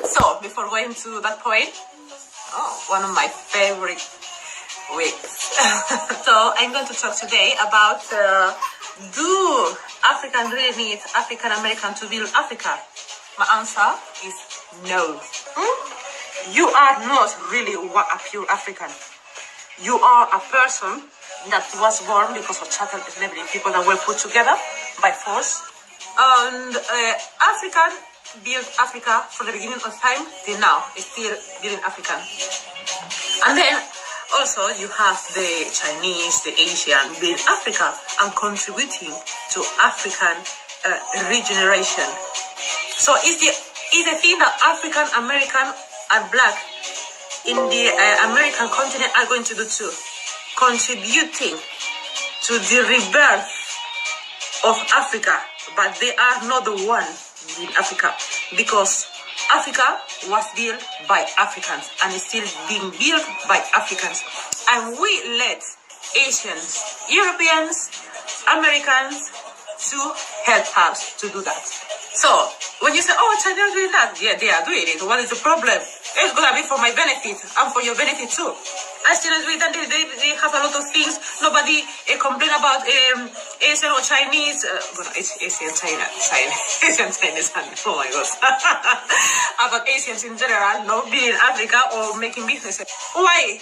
So before going to that point, one of my favorite weeks. So I'm going to talk today about do Africans really need African American to build Africa? My answer is no. You are not really a pure African. You are a person that was born because of chattel slavery, people that were put together by force. And African built Africa from the beginning of time till now, is still building Africa. And then also you have the Chinese, the Asian building Africa and contributing to African regeneration. So is the thing that African American and Black in the American continent are going to do too, contributing to the rebirth of Africa, but they are not the one in Africa, because Africa was built by Africans and is still being built by Africans, and we let Asians, Europeans, Americans to help us to do that. So when you say, oh, China is doing that, yeah, they are doing it. What is the problem? It's going to be for my benefit and for your benefit too. As China is doing that, they have a lot of things. Nobody complain about Asian or Chinese. Asian, Asian, Chinese. Oh my God. About Asians in general, no, being in Africa or making businesses. Why?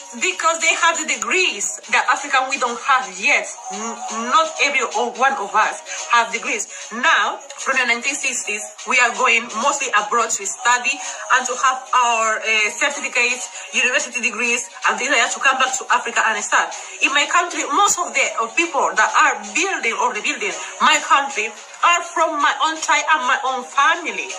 Because they have the degrees that African we don't have yet. Not every one of us have degrees. Now, from the 1960s, we are going mostly abroad to study and to have our certificates, university degrees, and then they have to come back to Africa and start. In my country, most of the people that are building or rebuilding my country are from my own tribe and my own family.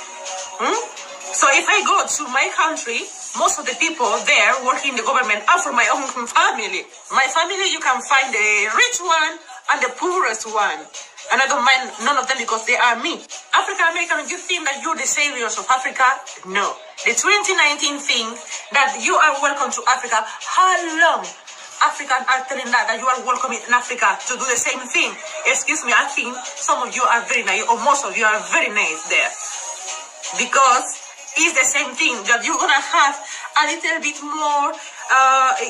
So if I go to my country, most of the people there working in the government are from my own family. My family, you can find the rich one and the poorest one. And I don't mind none of them because they are me. African American, you think that you're the saviors of Africa? No. The 2019 thing that you are welcome to Africa, how long Africans are telling that you are welcome in Africa to do the same thing? Excuse me, I think some of you are very naive, or most of you are very naive there. Because it's the same thing, that you're gonna have a little bit more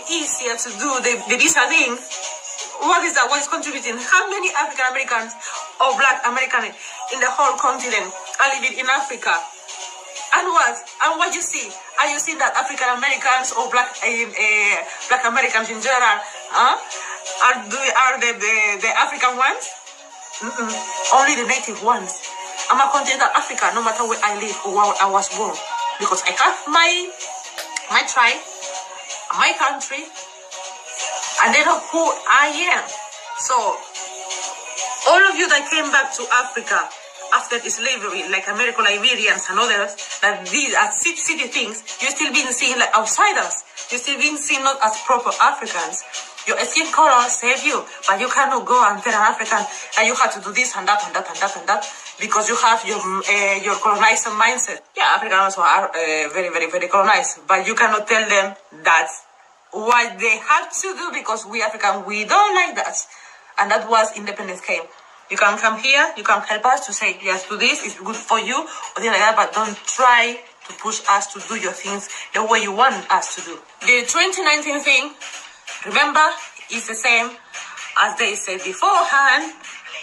easier to do the visa thing. What is that? What is contributing? How many African Americans or Black Americans in the whole continent are living in Africa? And what? And what you see? Are you seeing that African Americans or Black Americans in general are the African ones? Only the native ones. I'm a continent of Africa, no matter where I live or where I was born, because I have my tribe, my country, and they know who I am. So all of you that came back to Africa after the slavery, like American Liberians and others, that these are city things, you're still being seen like outsiders. You're still being seen not as proper Africans. Your skin color save you, but you cannot go and tell an African that you have to do this and that and that and that and that, because you have your colonizer mindset. Yeah, Africans also are very, very, very colonized, but you cannot tell them that what they have to do, because we Africans, we don't like that. And that was independence came. You can come here, you can help us to say, yes, do this, it's good for you, or things like that, but don't try to push us to do your things the way you want us to do. The 2019 thing, remember, it's the same as they said beforehand,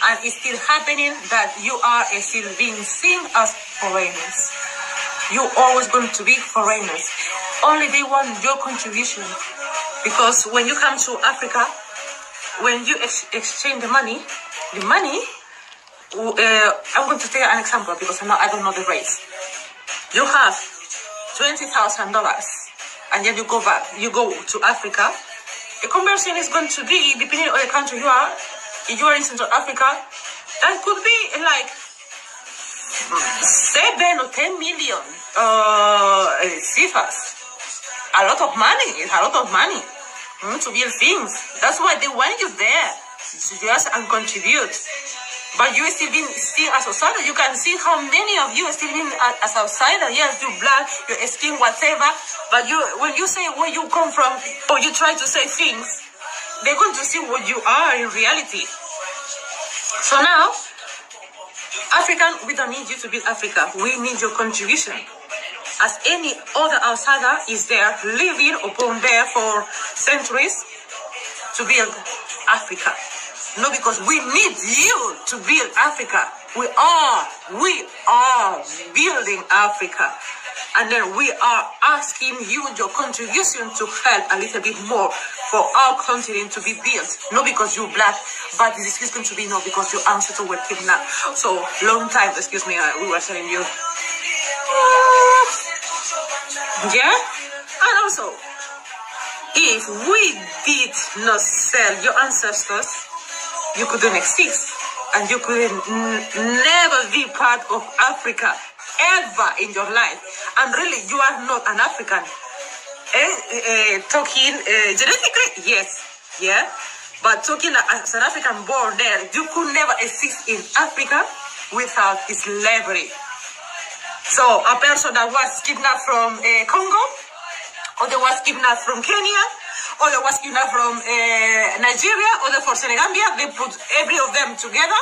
and it's still happening, that you are still being seen as foreigners. You're always going to be foreigners. Only they want your contribution. Because when you come to Africa, when you exchange the money, I'm going to take an example because I don't know the rates. You have $20,000 and then you go back, you go to Africa. The conversion is going to be, depending on the country you are, if you are in Central Africa, that could be like 7 or 10 million cifras. A lot of money. It's a lot of money to build things. That's why they want you there, to just and contribute. But you still being seen as outsider. You can see how many of you are still being as outsider. Yes, you black, your skin, whatever. But when you say where you come from, or you try to say things, they're going to see what you are in reality. So now, African, we don't need you to build Africa. We need your contribution. As any other outsider is there, living upon there for centuries to build Africa. No, because we need you to build Africa. We are building Africa. And then we are asking you your contribution to help a little bit more for our continent to be built. Not because you're black, but this is going to be no, because your ancestors were kidnapped. So, long time, excuse me, we were telling you. Yeah? And also, if we did not sell your ancestors, you couldn't exist. And you couldn't never be part of Africa ever in your life. And really, you are not an African. Talking genetically, yes, yeah. But talking as an African born there, you could never exist in Africa without slavery. So a person that was kidnapped from Congo, or they was kidnapped from Kenya, or they was kidnapped from Nigeria, or they from Senegal, they put every of them together.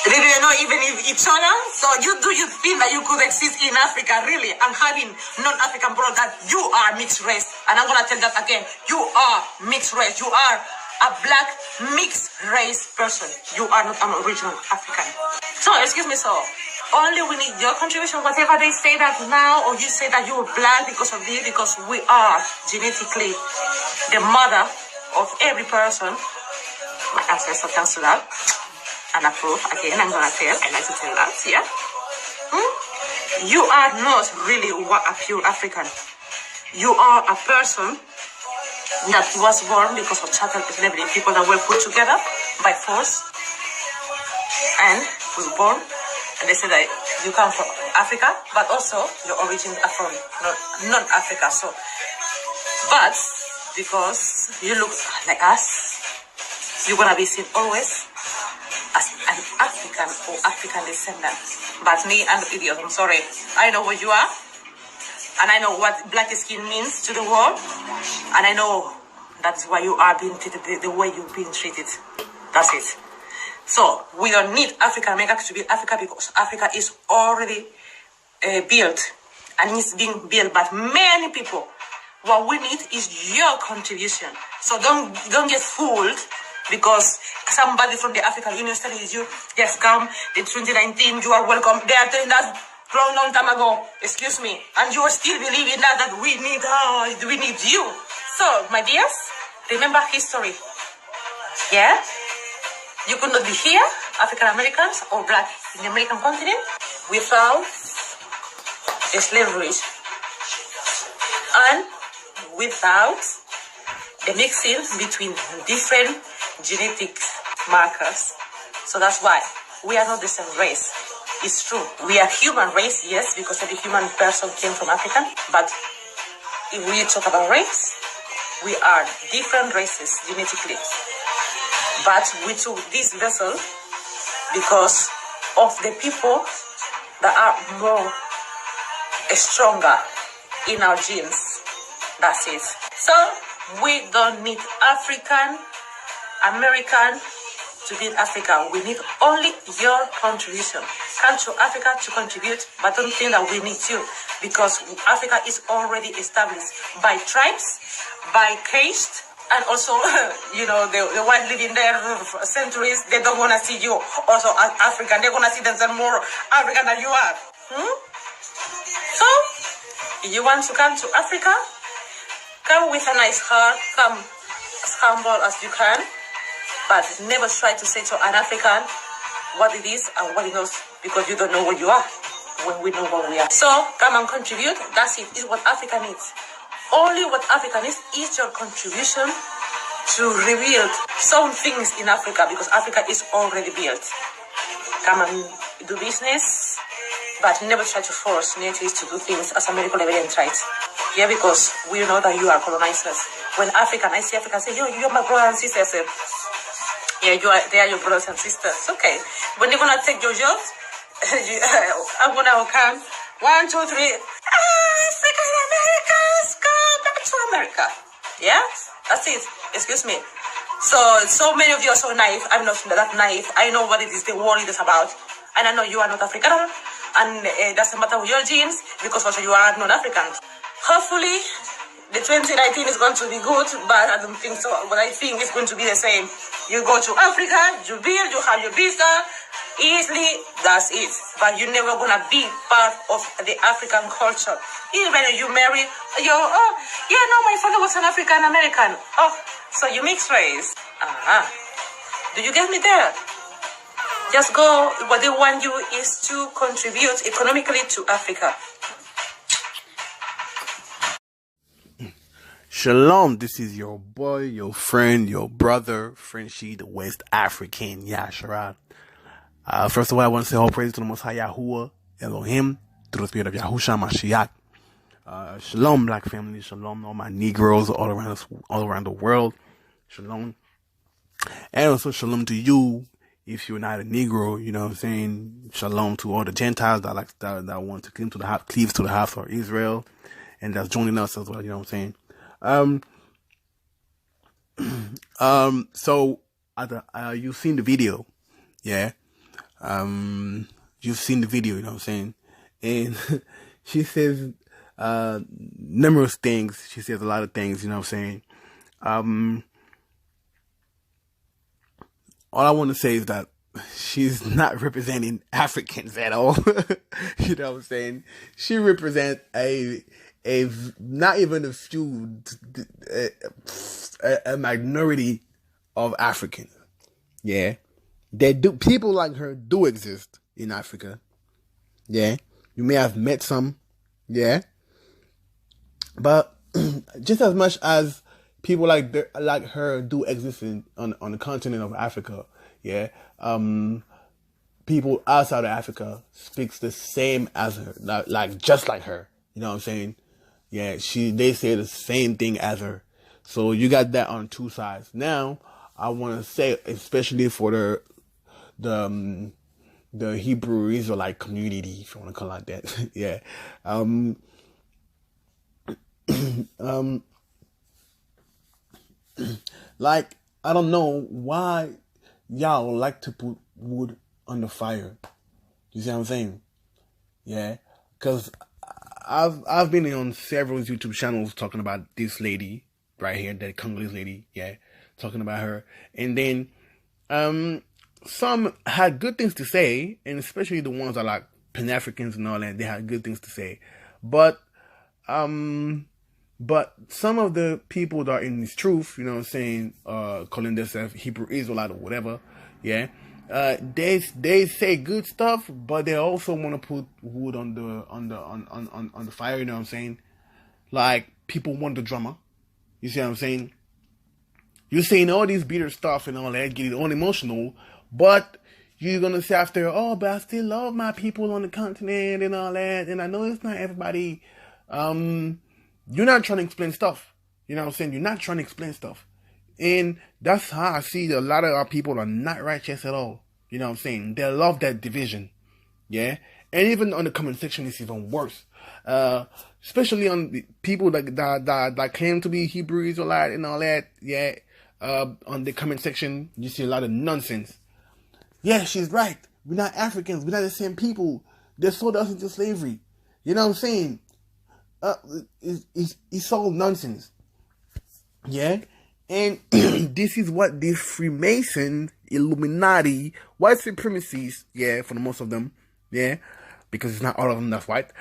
They didn't know even each other. So you think that you could exist in Africa, really, and having non-African blood, that you are mixed race. And I'm going to tell that again. You are mixed race. You are a black mixed race person. You are not an original African. So, excuse me, so only we need your contribution, whatever they say that now, or you say that you are black because of this, because we are genetically the mother of every person. My ancestor thanks to that. And approve again, I'm gonna tell, I like to tell that, yeah? You are not really a pure African. You are a person that was born because of chattel slavery, people that were put together by force and was born, and they said that you come from Africa, but also your origins are from non-Africa. So, but because you look like us, you're gonna be seen always as an African or African descendant. But me, I'm an idiot, I'm sorry. I know what you are, and I know what black skin means to the world, and I know that's why you are being treated the way you've been treated. That's it. So we don't need African America to build Africa, because Africa is already built, and it's being built by many people. What we need is your contribution. So don't get fooled because somebody from the African Union telling you, yes, come, in 2019, you are welcome. They are telling that long time ago, excuse me, and you are still believing that we need you. So, my dears, remember history. Yeah? You could not be here, African Americans or black in the American continent, without slavery and without the mixing between different genetic markers. So that's why we are not the same race. It's true. We are human race, yes, because every human person came from Africa. But if we talk about race, we are different races genetically. But we took this vessel because of the people that are more stronger in our genes. That's it. So we don't need African American to build Africa. We need only your contribution. Come to Africa to contribute, but don't think that we need you, because Africa is already established by tribes, by caste, and also, you know, the ones living there for centuries, they don't want to see you also as African. They want to see themselves more African than you are. So, if you want to come to Africa, come with a nice heart, come as humble as you can, but never try to say to an African what it is and what it knows, because you don't know what you are when we know what we are. So, come and contribute. That's it. It's what Africa needs. Only what Africa needs is your contribution to rebuild some things in Africa, because Africa is already built. Come and do business, but never try to force natives to do things as American Liberian tried. Yeah, because we know that you are colonizers. When I see African, say, you're my brothers and sisters. Yeah, they are your brothers and sisters. Okay. When they're gonna take your jobs, I'm gonna come. 1, 2, 3. African Americans, come back to America. Yeah, that's it. Excuse me. So many of you are so naive. I'm not that naive. I know what it is the world is about. And I know you are not African, and it doesn't matter with your genes, because also you are non-African. Hopefully, the 2019 is going to be good, but I don't think so. But I think it's going to be the same. You go to Africa, you build, you have your visa, easily, that's it. But you're never going to be part of the African culture. Even if you marry, my father was an African-American. Oh, so you mix race. Do you get me there? Just go, what they want you is to contribute economically to Africa. Shalom, this is your boy, your friend, your brother, Frenchie, the West African, Yasharat. First of all, I want to say all praise to the Most High Yahuwah, Elohim, through the spirit of Yahusha Mashiach. Shalom, black family. Shalom, all my Negroes all around the world. Shalom. And also shalom to you, if you're not a Negro, you know what I'm saying? Shalom to all the Gentiles that want to cleave to the house of Israel, and that's joining us as well, you know what I'm saying? So you've seen the video, yeah? You've seen the video, you know what I'm saying? And she says, numerous things. She says a lot of things, you know what I'm saying? All I want to say is that she's not representing Africans at all. You know what I'm saying? She represents not even a few, a minority of Africans. Yeah. People like her do exist in Africa. Yeah. You may have met some. Yeah. But just as much as people like her do exist on the continent of Africa, yeah. People outside of Africa speaks the same as her, just like her. You know what I'm saying? Yeah, they say the same thing as her. So you got that on two sides. Now, I want to say, especially for the Hebrew Israelite community, if you want to call it that, yeah. I don't know why y'all like to put wood on the fire. You see what I'm saying? Yeah, because I've been on several YouTube channels talking about this lady right here, that Congolese lady, yeah, talking about her, and then some had good things to say, and especially the ones that like Pan-Africans and all that, they had good things to say, but some of the people that are in this truth, you know what I'm saying, calling themselves Hebrew Israelite or whatever, yeah, they say good stuff, but they also want to put wood on the fire, you know what I'm saying? Like, people want the drama. You see what I'm saying? You're saying all these bitter stuff and all that, getting all emotional, but you're gonna say after, oh, but I still love my people on the continent and all that, and I know it's not everybody. You're not trying to explain stuff. You know what I'm saying? You're not trying to explain stuff. And that's how I see that a lot of our people are not righteous at all. You know what I'm saying? They love that division. Yeah? And even on the comment section, it's even worse. Especially on the people that claim to be Hebrew Israelite and all that. Yeah? On the comment section, you see a lot of nonsense. Yeah, she's right. We're not Africans. We're not the same people. They sold us into slavery. You know what I'm saying? It's all nonsense. Yeah? And this is what these Freemasons, Illuminati, white supremacists, yeah, for the most of them, yeah, because it's not all of them that's white.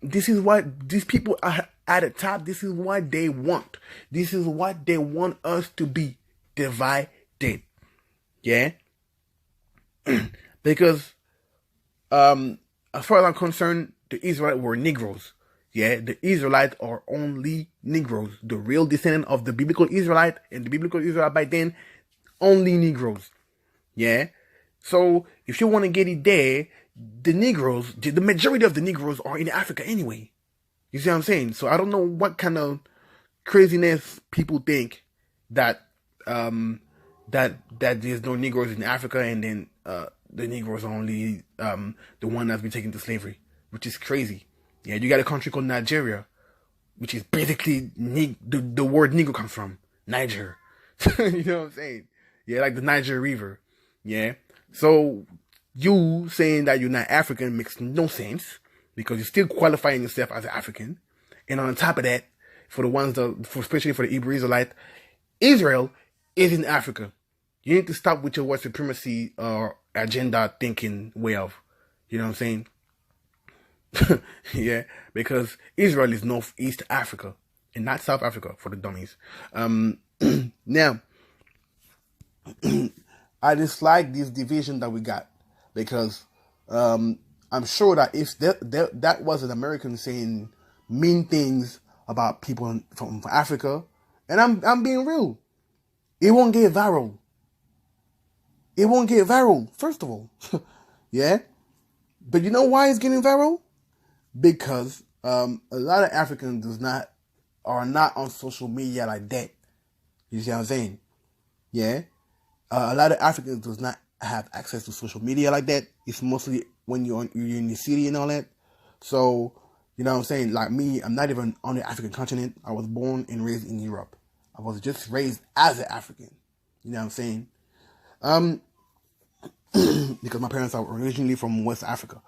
This is what these people are at the top. This is what they want. This is what they want us to be, divided. Yeah? Because, as far as I'm concerned, the Israelites were Negroes. Yeah, the Israelites are only Negroes. The real descendant of the biblical Israelite and the biblical Israelite by then, only Negroes. Yeah? So, if you want to get it there, the Negroes, the majority of the Negroes are in Africa anyway. You see what I'm saying? So, I don't know what kind of craziness people think that that there's no Negroes in Africa and then the Negroes are only the one that's been taken to slavery, which is crazy. Yeah, you got a country called Nigeria, which is basically the word Negro comes from Niger. You know what I'm saying? Yeah, like the Niger River. Yeah. So you saying that you're not African makes no sense because you're still qualifying yourself as an African. And on top of that, for the ones that, especially for the Hebrew Israelite, Israel is in Africa. You need to stop with your white supremacy or agenda thinking way of, you know what I'm saying? Yeah, because Israel is Northeast Africa and not South Africa for the dummies. Now, I dislike this division that we got because I'm sure that if that was an American saying mean things about people from Africa, and I'm being real, it won't get viral. It won't get viral, first of all. Yeah? But you know why it's getting viral? Because a lot of Africans are not on social media like that. You see what I'm saying? Yeah? A lot of Africans does not have access to social media like that. It's mostly when you're in the city and all that. So, you know what I'm saying? Like me, I'm not even on the African continent. I was born and raised in Europe. I was just raised as an African. You know what I'm saying? Because my parents are originally from West Africa.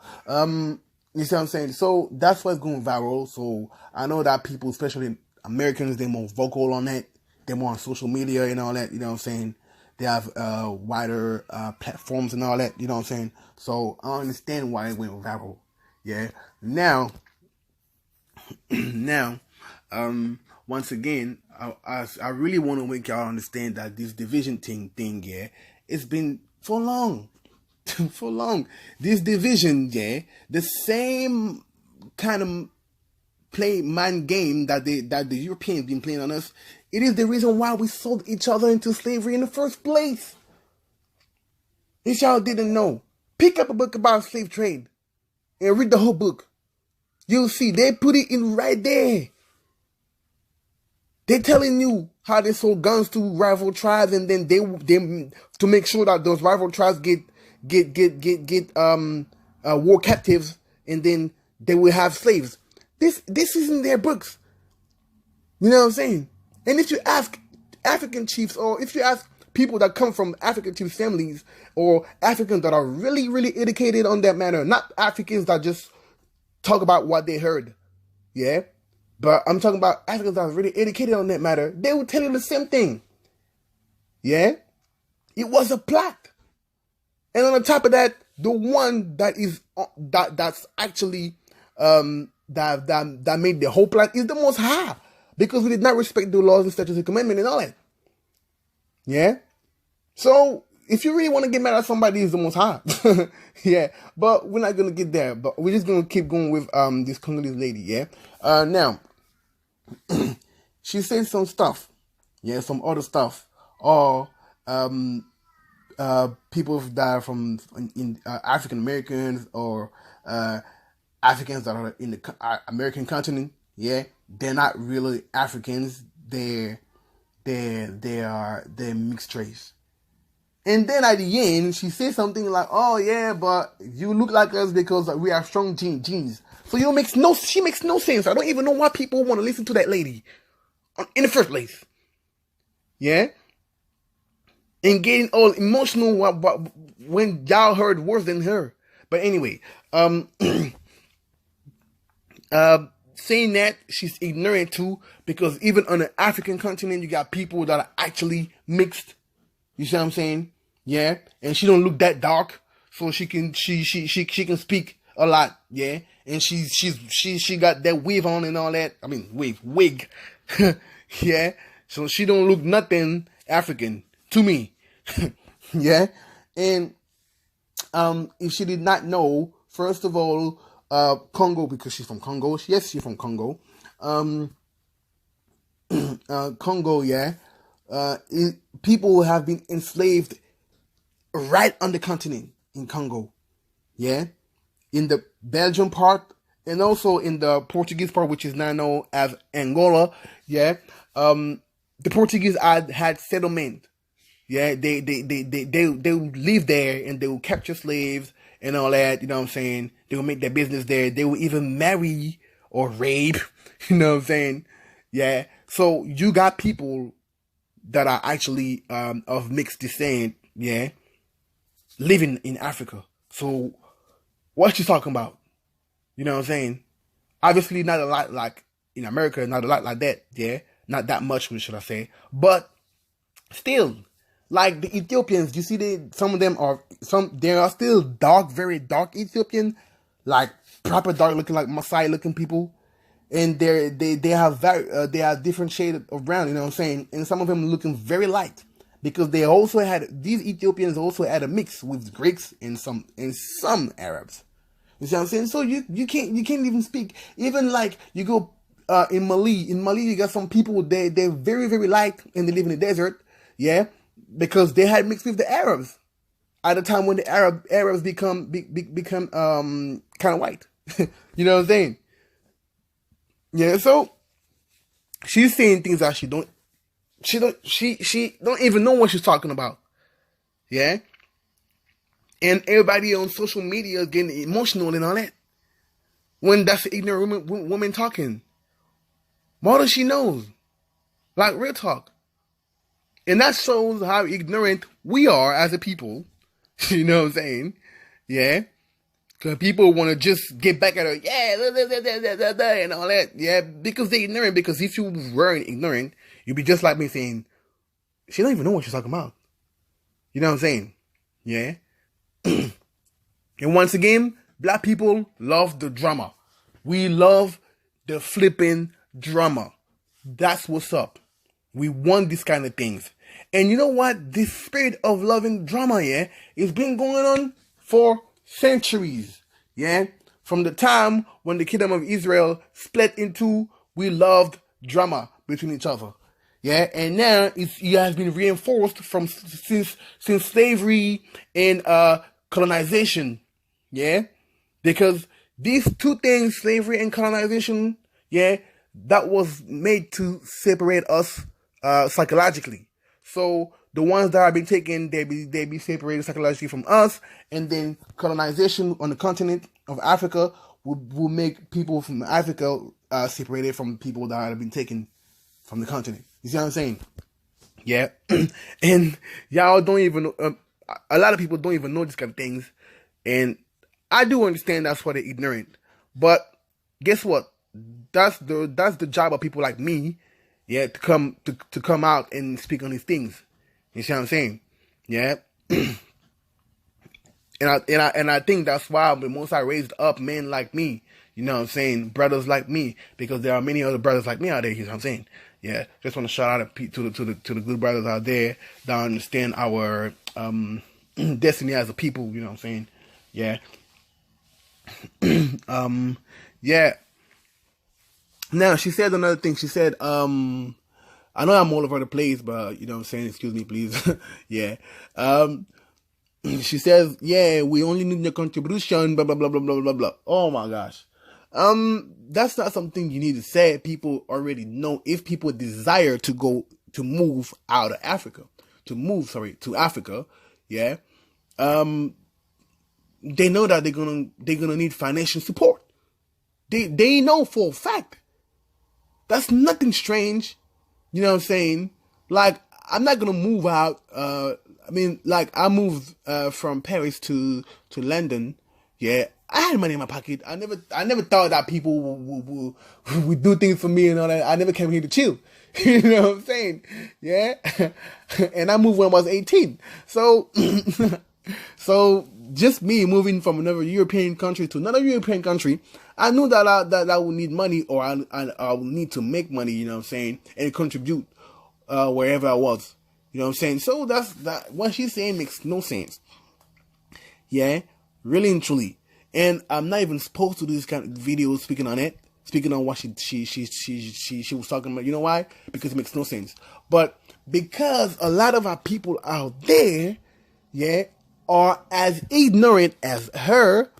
You see what I'm saying? So that's what's going viral. So I know that people, especially Americans, they're more vocal on that. They're more on social media and all that. You know what I'm saying? They have wider platforms and all that. You know what I'm saying? So I understand why it went viral. Yeah. Now, once again, I really want to make y'all understand that this division thing, yeah, it's been for long. For long. This division, yeah, the same kind of mind game that the Europeans been playing on us. It is the reason why we sold each other into slavery in the first place. If y'all didn't know, pick up a book about slave trade and read the whole book. You'll see they put it in right there. They're telling you how they sold guns to rival tribes, and then they to make sure that those rival tribes get war captives, and then they will have slaves. This is in their books. You know what I'm saying? And if you ask African chiefs, or if you ask people that come from African chief families, or Africans that are really, really educated on that matter, not Africans that just talk about what they heard, yeah? But I'm talking about Africans that are really educated on that matter, they will tell you the same thing. Yeah? It was a plot. And on the top of that, the one that is that's actually that made the whole plot is the Most High, because we did not respect the laws and statutes and commandments and all that. Yeah. So if you really want to get mad at somebody, it's the Most High. Yeah. But we're not gonna get there. But we're just gonna keep going with this Congolese lady. Yeah. Now she said some stuff. Yeah, some other stuff. Or people that are from African Americans, or Africans that are in the American continent, yeah, they're not really Africans. They're mixed race. And then at the end, she says something like, "Oh yeah, but you look like us because we have strong genes." So she makes no sense. I don't even know why people want to listen to that lady in the first place. Yeah. And getting all emotional when y'all heard worse than her. But anyway, saying that, she's ignorant too, because even on the African continent, you got people that are actually mixed. You see what I'm saying? Yeah, and she don't look that dark, so she can speak a lot. Yeah, and she got that weave on and all that. I mean, wig. Yeah, so she don't look nothing African to me. Yeah, and if she did not know, first of all, Congo, because she's from Congo. Yes, she's from Congo. Congo, yeah. People have been enslaved right on the continent in Congo. Yeah, in the Belgian part, and also in the Portuguese part, which is now known as Angola. Yeah, the Portuguese had settlement. Yeah, they would live there, and they would capture slaves and all that. You know what I'm saying? They would make their business there. They would even marry or rape. You know what I'm saying? Yeah. So you got people that are actually of mixed descent. Yeah, living in Africa. So what's she talking about? You know what I'm saying? Obviously not a lot like in America, not a lot like that, yeah. Not that much, should I say. But still, like the Ethiopians, you see there are still dark, very dark Ethiopian, like proper dark looking, like Maasai looking people. And they have different shades of brown, you know what I'm saying? And some of them looking very light. Because these Ethiopians also had a mix with Greeks and some Arabs. You see what I'm saying? So you can't even speak. Even like you go in Mali you got some people they're very, very light and they live in the desert, yeah, because they had mixed with the Arabs at the time when the Arabs become kind of white. You know what I'm saying? Yeah, so she's saying things that she don't even know what she's talking about. Yeah? And everybody on social media is getting emotional and all that. When that's an ignorant woman talking. More than she knows. Like real talk. And that shows how ignorant we are as a people. You know what I'm saying? Yeah? Because people want to just get back at her, and all that. Yeah, because they're ignorant. Because if you weren't ignorant, you'd be just like me saying, she don't even know what she's talking about. You know what I'm saying? Yeah. And once again, black people love the drama. We love the flipping drama. That's what's up. We want these kind of things. And you know what? This spirit of loving drama, yeah, it's been going on for centuries. Yeah. From the time when the kingdom of Israel split in two, we loved drama between each other. Yeah, and now it has been reinforced since slavery and colonization. Yeah, because these two things, slavery and colonization, yeah, that was made to separate us psychologically. So the ones that have been taken, they be separated psychologically from us, and then colonization on the continent of Africa will make people from Africa separated from people that have been taken from the continent. You see what I'm saying? Yeah. And y'all don't even a lot of people don't even know these kind of things. And I do understand that's why they're ignorant. But guess what? That's the job of people like me, yeah, to come out and speak on these things. You see what I'm saying? Yeah. And I think that's why the most I raised up men like me, you know what I'm saying, brothers like me, because there are many other brothers like me out there, you know what I'm saying? Yeah, just want to shout out to the good brothers out there that understand our destiny as a people, you know what I'm saying? Yeah. Yeah. Now she said another thing. She said, I know I'm all over the place, but you know what I'm saying, excuse me please. Yeah. She says, yeah, we only need your contribution, blah blah blah blah blah blah blah. Oh my gosh. That's not something you need to say. People already know. If people desire to move out of Africa, to Africa, yeah, they know that they're gonna need financial support. They know for a fact. That's nothing strange. You know what I'm saying? Like, I'm not gonna move out. I mean, like, I moved from Paris to London. Yeah, I had money in my pocket. I never thought that people would do things for me and all that. I never came here to chill. You know what I'm saying? Yeah. And I moved when I was 18. So, so just me moving from another European country to another European country, I knew that I would need money, or I would need to make money, you know what I'm saying, and contribute wherever I was. You know what I'm saying? So that what she's saying makes no sense. Yeah, really and truly. And I'm not even supposed to do this kind of videos speaking on what she was talking about. You know why? Because it makes no sense. But because a lot of our people out there, yeah, are as ignorant as her,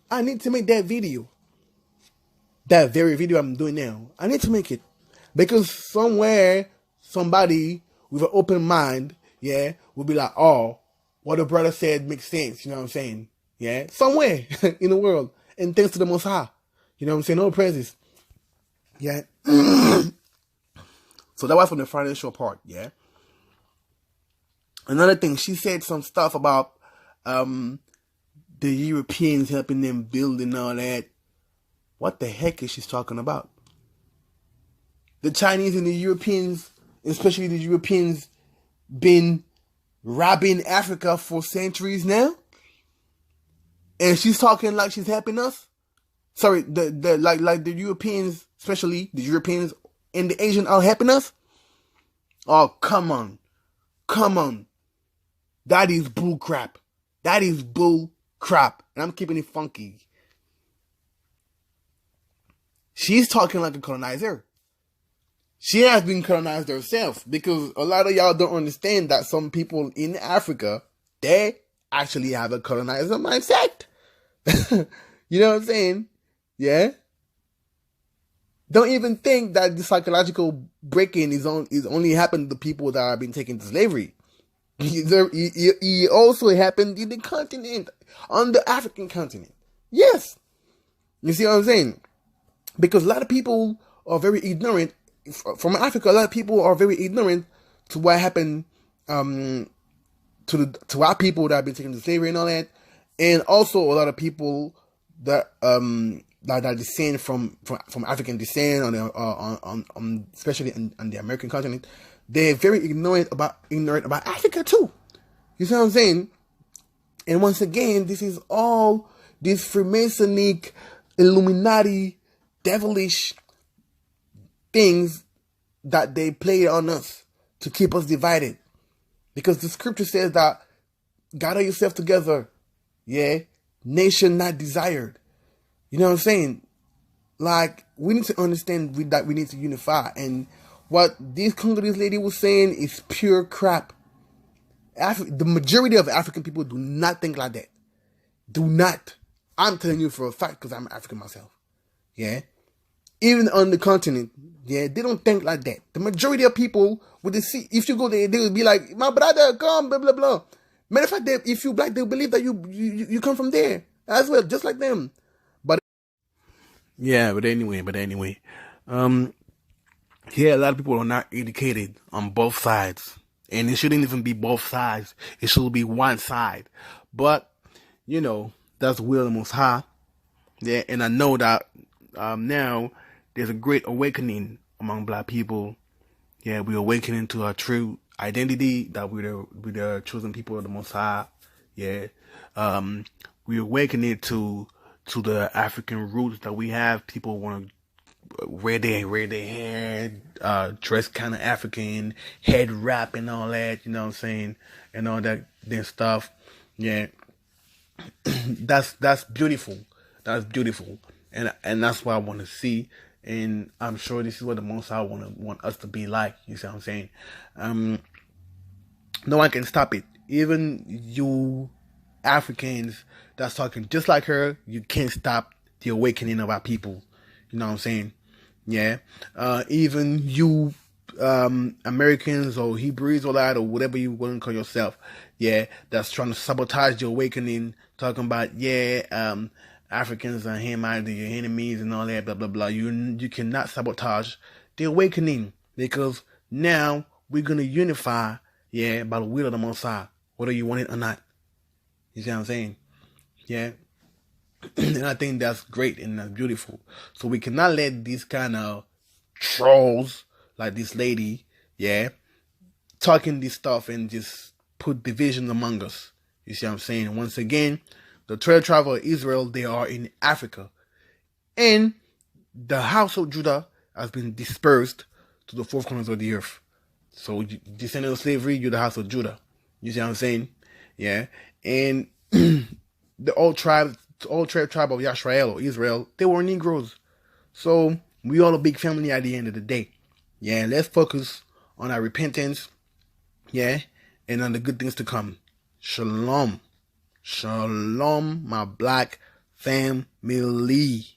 I need to make that video. That very video I'm doing now. I need to make it. Because somewhere, somebody with an open mind, yeah, will be like, oh, what the brother said makes sense. You know what I'm saying? Yeah, somewhere in the world. And thanks to the Most High. You know what I'm saying? No praises. Yeah. So that was from the financial part, yeah. Another thing, she said some stuff about the Europeans helping them build and all that. What the heck is she talking about? The Chinese and the Europeans, especially the Europeans, been robbing Africa for centuries now, and she's talking like she's helping us. Sorry, like the Europeans, especially the Europeans and the Asians, are helping us. Oh, come on, that is bull crap. That is bull crap, and I'm keeping it funky. She's talking like a colonizer. She has been colonized herself, because a lot of y'all don't understand that some people in Africa, they actually have a colonizer mindset. You know what I'm saying? Yeah? Don't even think that the psychological break-in is only happened to people that have been taken to slavery. It also happened in the continent, on the African continent. Yes. You see what I'm saying? Because a lot of people are very ignorant. From Africa, a lot of people are very ignorant to what happened to our people that have been taken to slavery and all that, and also a lot of people that that descend from African descent on especially on the American continent. They're very ignorant about Africa too. You see what I'm saying? And once again, this is all this Freemasonic, Illuminati, devilish things that they play on us to keep us divided. Because the scripture says that gather yourself together, yeah, nation not desired. You know what I'm saying? Like, we need to understand that we need to unify. And what this Congolese lady was saying is pure crap. The majority of African people do not think like that. Do not. I'm telling you for a fact, because I'm African myself. Yeah? Even on the continent, yeah, they don't think like that. The majority of people, if you go there, they will be like, my brother, come, blah, blah, blah. Matter of fact, if you black, they'll believe that you come from there as well, just like them. But yeah, but anyway, yeah, a lot of people are not educated on both sides. And it shouldn't even be both sides. It should be one side. But, you know, that's the will of the Most High. Yeah, and I know that now there's a great awakening among black people. Yeah, we're awakening to our true identity, that we're the chosen people of the Most High. Yeah, we're awakening to the African roots that we have. People want to wear their hair, dress kind of African, head wrap and all that. You know what I'm saying, and all that stuff. Yeah, that's beautiful. That's beautiful. And that's what I want to see, and I'm sure this is what the Most High want us to be like. You see what I'm saying? No one can stop it. Even you Africans that's talking just like her, you can't stop the awakening of our people. You know what I'm saying? Yeah. Even you Americans or Hebrews or that, or whatever you want to call yourself, yeah, that's trying to sabotage the awakening, talking about Africans are your enemies and all that, blah, blah, blah. You cannot sabotage the awakening, because now we're going to unify, yeah, by the will of the Most High, whether you want it or not. You see what I'm saying? Yeah. And I think that's great and that's beautiful. So we cannot let these kind of trolls like this lady, yeah, talking this stuff and just put division among us. You see what I'm saying? And once again, the 12 tribes of Israel, they are in Africa. And the house of Judah has been dispersed to the four corners of the earth. So, descendant of slavery, you're the house of Judah. You see what I'm saying? Yeah. And the all 12 tribe of Yashrael or Israel, they were Negroes. So, we all a big family at the end of the day. Yeah, let's focus on our repentance. Yeah. And on the good things to come. Shalom. Shalom, my black family.